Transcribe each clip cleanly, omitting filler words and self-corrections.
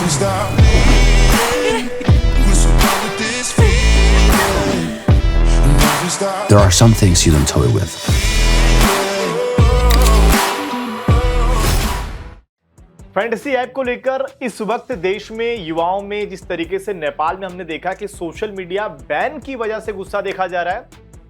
Nothing stop me. We're so done with this feeling. Nothing stop. There are some things you don't toy with. Fantasy app को लेकर इस वक्त देश में युवाओं में जिस तरीके से नेपाल में हमने देखा कि सोशल मीडिया बैन की वजह से गुस्सा देखा जा रहा है,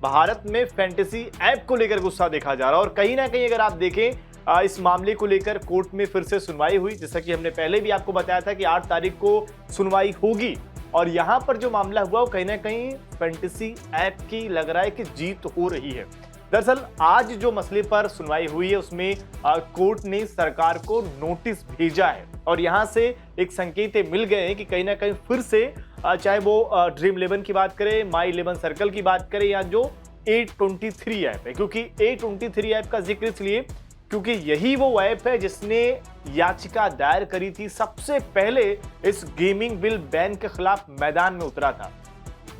भारत में फैंटेसी ऐप को लेकर गुस्सा देखा जा रहा है। और कहीं ना कहीं अगर आप देखें इस मामले को लेकर कोर्ट में फिर से सुनवाई हुई, जैसा कि हमने पहले भी आपको बताया था कि 8 तारीख को सुनवाई होगी। और यहाँ पर जो मामला हुआ वो कहीं ना कहीं फैंटेसी ऐप की लग रहा है कि जीत हो रही है। दरअसल आज जो मसले पर सुनवाई हुई है उसमें कोर्ट ने सरकार को नोटिस भेजा है और यहाँ से एक संकेत मिल गए हैं कि कहीं ना कहीं फिर से चाहे वो ड्रीम11 की बात करें, माई 11 सर्कल की बात करें या जो A23 ऐप है, क्योंकि A23 ऐप का जिक्र इसलिए क्योंकि यही वो ऐप है जिसने याचिका दायर करी थी, सबसे पहले इस गेमिंग बिल बैन के खिलाफ मैदान में उतरा था।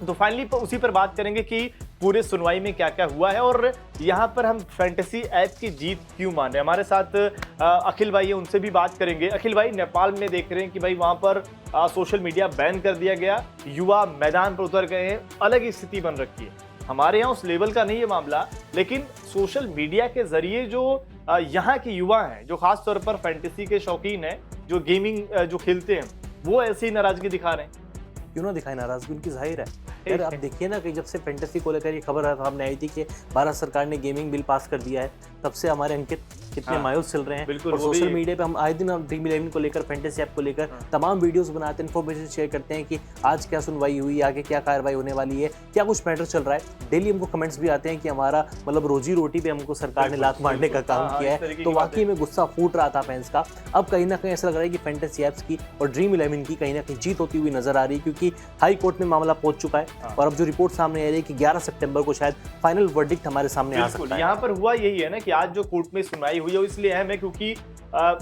तो फाइनली उसी पर बात करेंगे कि पूरे सुनवाई में क्या क्या हुआ है और यहाँ पर हम फैंटेसी ऐप की जीत क्यों मान रहे हैं। हमारे साथ अखिल भाई है, उनसे भी बात करेंगे। अखिल भाई, नेपाल में देख रहे हैं कि भाई वहाँ पर सोशल मीडिया बैन कर दिया गया, युवा मैदान पर उतर गए हैं, अलग स्थिति बन रखी है। हमारे यहाँ उस लेवल का नहीं है मामला, लेकिन सोशल मीडिया के जरिए जो यहाँ के युवा हैं, जो खास तौर पर फैंटेसी के शौकीन हैं, जो गेमिंग जो खेलते हैं, वो ऐसी नाराजगी दिखा रहे हैं। क्यों ना दिखाए नाराजगी, उनकी जाहिर है। यार आप देखिए ना कि जब से फैंटेसी को लेकर ये खबर सामने आई थी कि भारत सरकार ने गेमिंग बिल पास कर दिया है, तब से हमारे अंकित कितने मायूस चल रहे हैं। बिल्कुल, और सोशल मीडिया पे हम आए दिन ड्रीम11 को लेकर, फैंटेसी ऐप को लेकर तमाम वीडियोस बनाते हैं, इन्फॉर्मेशन शेयर करते हैं कि आज क्या सुनवाई हुई, आगे क्या कार्रवाई होने वाली है, क्या कुछ मैटर चल रहा है। डेली हमको कमेंट्स भी आते हैं कि हमारा मतलब रोजी रोटी पे हमको सरकार ने लात मारने का काम किया है। तो वाकई में गुस्सा फूट रहा था फैंस का। अब कहीं ना कहीं ऐसा लग रहा है कि फैंटेसी ऐप्स की और ड्रीम11 की कहीं ना कहीं जीत होती हुई नजर आ रही है, क्योंकि हाई कोर्ट में मामला पहुंच चुका है और अब जो रिपोर्ट सामने आ रही है कि 11 सितंबर को शायद फाइनल वर्डिक्ट हमारे सामने आ सकता है। यहाँ पर हुआ यही है ना कि आज जो कोर्ट में सुनवाई हुई है इसलिए अहम है क्योंकि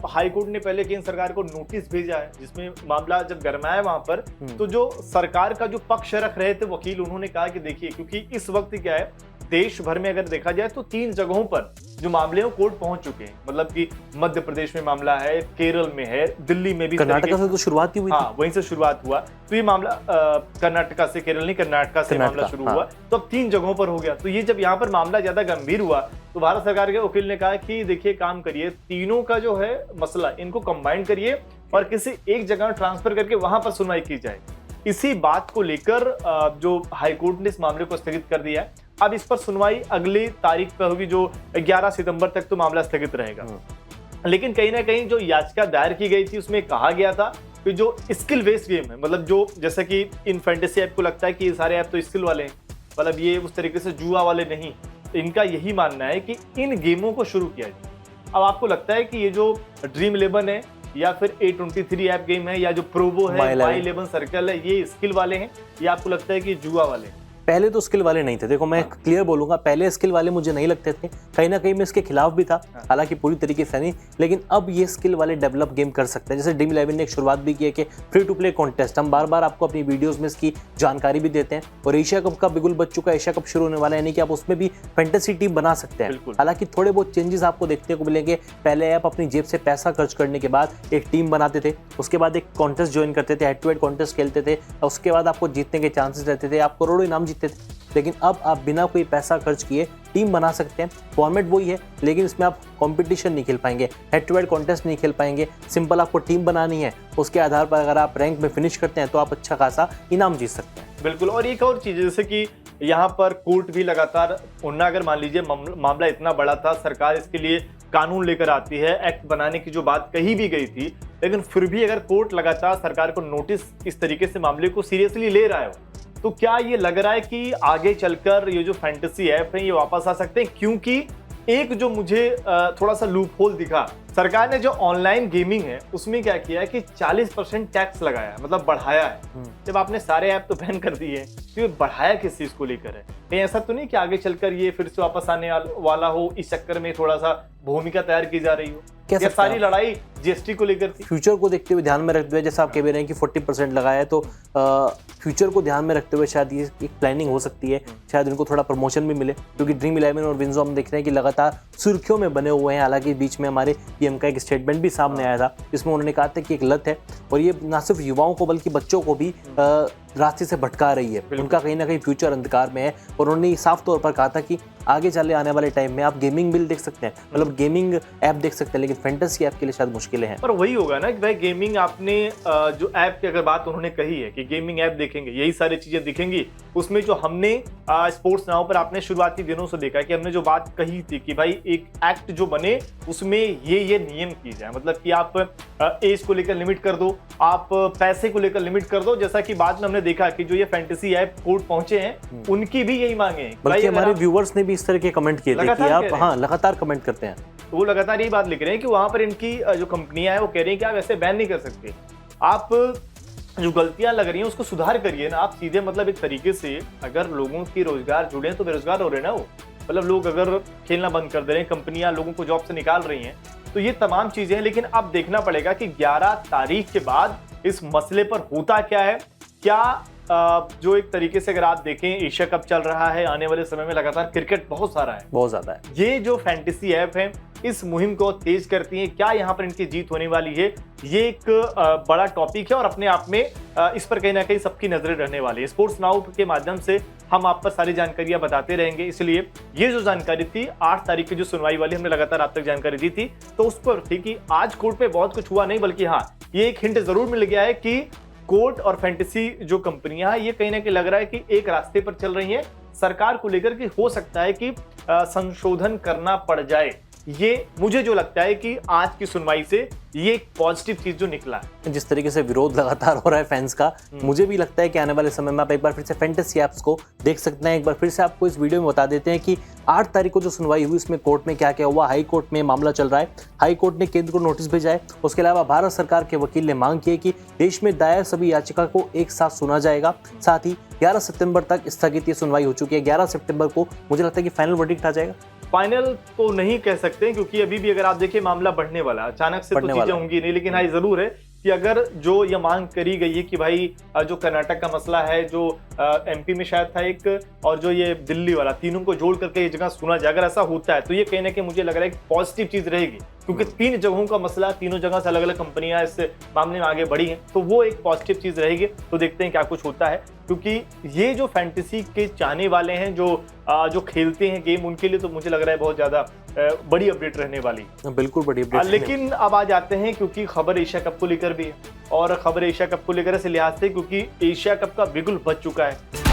हाई कोर्ट ने पहले केंद्र सरकार को नोटिस भेजा है, जिसमें मामला जब गरमाया वहां पर, तो जो सरकार का जो पक्ष रख रहे थे वकील, उन्होंने कहा कि देखिए, क्योंकि इस वक्त क्या है, देश भर में अगर देखा जाए तो 3 जगहों पर जो मामले हैं कोर्ट पहुंच चुके हैं। मतलब कि मध्य प्रदेश में मामला है, केरल में है, दिल्ली में भी, कर्नाटका से तो शुरुआत ही हुई। हाँ, वहीं से शुरुआत हुआ। तो ये मामला कर्नाटका से, केरल नहीं, कर्नाटका से मामला शुरू हुआ, तो अब 3 जगहों पर हो गया। तो ये जब यहाँ पर मामला ज्यादा गंभीर हुआ तो भारत सरकार के वकील ने कहा कि देखिए, काम करिए, तीनों का जो है मसला, इनको कंबाइन करिए और किसी एक जगह ट्रांसफर करके वहां पर सुनवाई की जाए। इसी बात को लेकर जो हाईकोर्ट ने इस मामले को स्थगित कर दिया है। अब इस पर सुनवाई अगली तारीख पर होगी, जो 11 सितंबर तक तो मामला स्थगित रहेगा। लेकिन कहीं ना कहीं जो याचिका दायर की गई थी उसमें कहा गया था कि जो स्किल बेस्ड गेम है, मतलब जो जैसे कि इन फैंटेसी ऐप को लगता है कि ये सारे ऐप तो स्किल वाले हैं, मतलब ये उस तरीके से जुआ वाले नहीं, इनका यही मानना है कि इन गेमों को शुरू किया जाए। अब आपको लगता है कि ये जो ड्रीम11 है या फिर A23 ऐप गेम है या जो प्रोबो है, माई 11 सर्कल है, ये स्किल वाले हैं या आपको लगता है कि जुआ वाले हैं? पहले तो स्किल वाले नहीं थे। देखो मैं क्लियर बोलूंगा, पहले स्किल वाले मुझे नहीं लगते थे, कहीं ना कहीं मैं इसके खिलाफ भी था, हालांकि पूरी तरीके से नहीं। लेकिन अब ये स्किल वाले डेवलप गेम कर सकते हैं। जैसे ड्रीम11 ने एक शुरुआत भी की है कि फ्री टू प्ले कॉन्टेस्ट, हम बार बार आपको अपनी वीडियोस में इसकी जानकारी भी देते हैं। और एशिया कप का बिगुल बच चुका है, एशिया कप शुरू होने वाला है, यानी कि आप उसमें भी फैंटेसी टीम बना सकते हैं। हालांकि थोड़े बहुत चेंजेस आपको देखने को मिलेंगे। पहले आप अपनी जेब से पैसा खर्च करने के बाद एक टीम बनाते थे, उसके बाद एक कॉन्टेस्ट ज्वाइन करते थे, हेड टू हेड कॉन्टेस्ट खेलते थे, और उसके बाद आपको जीतने के चांसेस रहते थे, आप करोड़ों इनाम जीतते थे। लेकिन अब आप बिना कोई पैसा खर्च किए टीम बना सकते हैं। फॉर्मेट वही है, लेकिन इसमें आप कंपटीशन नहीं खेल पाएंगे, हेड टू हेड कॉन्टेस्ट नहीं खेल पाएंगे। सिंपल आपको टीम बनानी है, उसके आधार पर अगर आप रैंक में फिनिश करते हैं तो आप अच्छा खासा इनाम जीत सकते हैं। बिल्कुल। और एक और चीज़, जैसे कि यहाँ पर कोर्ट भी लगातार, उन्ना अगर मान लीजिए मामला इतना बड़ा था, सरकार इसके लिए कानून लेकर आती है, एक्ट बनाने की जो बात कही भी गई थी, लेकिन फिर भी अगर कोर्ट लगातार सरकार को नोटिस इस तरीके से मामले को सीरियसली ले रहा है, तो क्या ये लग रहा है कि आगे चलकर ये जो फैंटेसी ऐप है ये वापस आ सकते हैं? क्योंकि एक जो मुझे थोड़ा सा लूप होल दिखा, सरकार ने जो ऑनलाइन गेमिंग है उसमें क्या किया है कि 40% टैक्स लगाया, मतलब बढ़ाया है। जब आपने सारे ऐप तो बैन कर दिए, तो ये बढ़ाया किस चीज को लेकर है? कहीं ऐसा तो नहीं कि आगे चलकर ये फिर से वापस आने वाला हो, इस चक्कर में थोड़ा सा भूमिका तैयार की जा रही हो? ये सारी लड़ाई जीएसटी को लेकर थी। फ्यूचर को देखते हुए, ध्यान में रखते हुए, जैसा आप कह रहे हैं कि 40% लगाया है, तो फ्यूचर को ध्यान में रखते हुए शायद ये एक प्लानिंग हो सकती है, शायद इनको थोड़ा प्रमोशन भी मिले, क्योंकि ड्रीम11 और विंजो हम देख रहे हैं कि लगातार सुर्खियों में बने हुए हैं। हालांकि बीच में हमारे पीएम का एक स्टेटमेंट भी सामने आया था, जिसमें उन्होंने कहा था कि एक लत है और ये ना सिर्फ युवाओं को बल्कि बच्चों को भी रास्ते से भटका रही है, उनका कहीं ना कहीं फ्यूचर अंधकार में है। और उन्होंने साफ तौर पर कहा था कि आगे चले आने वाले टाइम में आप गेमिंग बिल देख सकते हैं, मतलब गेमिंग ऐप देख सकते हैं, लेकिन फैंटेसी ऐप के लिए शायद मुश्किलें हैं। पर वही होगा ना कि भाई गेमिंग आपने जो ऐप की अगर बात उन्होंने कही है कि गेमिंग ऐप देखेंगे, यही सारी चीजें दिखेंगी, उसमें जो हमने स्पोर्ट्स नाउ पर आपने शुरुआती दिनों से देखा है कि हमने जो बात कही थी कि भाई एक एक्ट जो बने उसमें ये नियम की जाए, मतलब कि आप एज को लेकर लिमिट कर दो, आप पैसे को लेकर लिमिट कर दो, जैसा कि बाद में हमने देखा कि जो ये फैंटेसी ऐप कोर्ट पहुंचे हैं उनकी भी यही मांगे हैं। बल्कि हमारे व्यूअर्स ने भी इस तरह के कमेंट किए थे कि आप लगातार कमेंट करते हैं, तो वो लगातार यही बात लिख रहे हैं कि वहां पर इनकी जो कंपनियां हैं वो कह रही हैं कि आप ऐसे बैन नहीं कर सकते, आप जो गलतियां लग रही हैं उसको सुधार करिए ना। आप सीधे मतलब एक तरीके से अगर लोगों की रोजगार जुड़े तो बेरोजगार हो रहे हैं ना वो, मतलब लोग अगर खेलना बंद कर दे रहे हैं, कंपनियां लोगों को जॉब से निकाल रही हैं, तो ये तमाम चीजें हैं। लेकिन अब देखना पड़ेगा कि 11 तारीख के बाद इस मसले पर होता क्या है। क्या जो एक तरीके से अगर आप देखें एशिया कप चल रहा है, आने वाले समय में लगातार क्रिकेट बहुत सारा है, बहुत ज्यादा है, ये जो फैंटेसी ऐप है इस मुहिम को तेज करती है, क्या यहाँ पर इनकी जीत होने वाली है, ये एक बड़ा टॉपिक है और अपने आप में इस पर कहीं ना कहीं सबकी नजरें रहने वाली है। स्पोर्ट्स नाउ के माध्यम से हम आप पर सारी जानकारियां बताते रहेंगे, इसलिए ये जो जानकारी थी 8 तारीख की जो सुनवाई वाली हमने लगातार आप तक जानकारी दी थी, तो उस पर थी कि आज कोर्ट पे बहुत कुछ हुआ नहीं, बल्कि हाँ ये एक हिंट जरूर मिल गया है कि कोर्ट और फैंटेसी जो कंपनियां हैं ये कहीं ना कहीं लग रहा है कि एक रास्ते पर चल रही हैं सरकार को लेकर कि हो सकता है कि संशोधन करना पड़ जाए। ये मुझे जो लगता है कि आज की सुनवाई से ये एक पॉजिटिव चीज जो निकला है। जिस तरीके से विरोध लगातार हो रहा है फैंस का, मुझे भी लगता है कि आने वाले समय में आप एक बार फिर से फैंटेसी ऐप्स को देख सकते हैं। एक बार फिर से आपको इस वीडियो में बता देते हैं कि 8 तारीख को जो सुनवाई हुई इसमें कोर्ट में क्या क्या हुआ। हाई कोर्ट में मामला चल रहा है, हाई कोर्ट ने केंद्र को नोटिस भेजा है। उसके अलावा भारत सरकार के वकील ने मांग की है कि देश में दायर सभी याचिका को एक साथ सुना जाएगा। साथ ही 11 सितंबर तक स्थगित ये सुनवाई हो चुकी है। 11 सितंबर को मुझे लगता है कि फाइनल वर्डिक्ट आ जाएगा। फाइनल तो नहीं कह सकते क्योंकि अभी भी अगर आप देखिए मामला बढ़ने वाला, अचानक से तो चीजें होंगी नहीं, लेकिन हाँ जरूर है कि अगर जो ये मांग करी गई है कि भाई जो कर्नाटक का मसला है, जो एमपी में शायद था एक, और जो ये दिल्ली वाला, तीनों को जोड़ करके ये जगह सुना जाए, अगर ऐसा होता है तो ये कहीं ना कहीं मुझे लग रहा है कि पॉजिटिव चीज रहेगी, क्योंकि 3 जगहों का मसला, तीनों जगह से अलग अलग कंपनियां इस मामले में आगे बढ़ी हैं, तो वो एक पॉजिटिव चीज रहेगी। तो देखते हैं क्या कुछ होता है, क्योंकि ये जो फैंटेसी के चाहने वाले हैं, जो खेलते हैं गेम, उनके लिए तो मुझे लग रहा है बहुत ज्यादा बड़ी अपडेट रहने वाली। बिल्कुल बड़ी अपडेट। लेकिन अब आ जाते हैं क्योंकि खबर एशिया कप को लेकर भी है, और खबर एशिया कप को लेकर इस लिहाज से क्योंकि एशिया कप का बिगुल बज चुका है।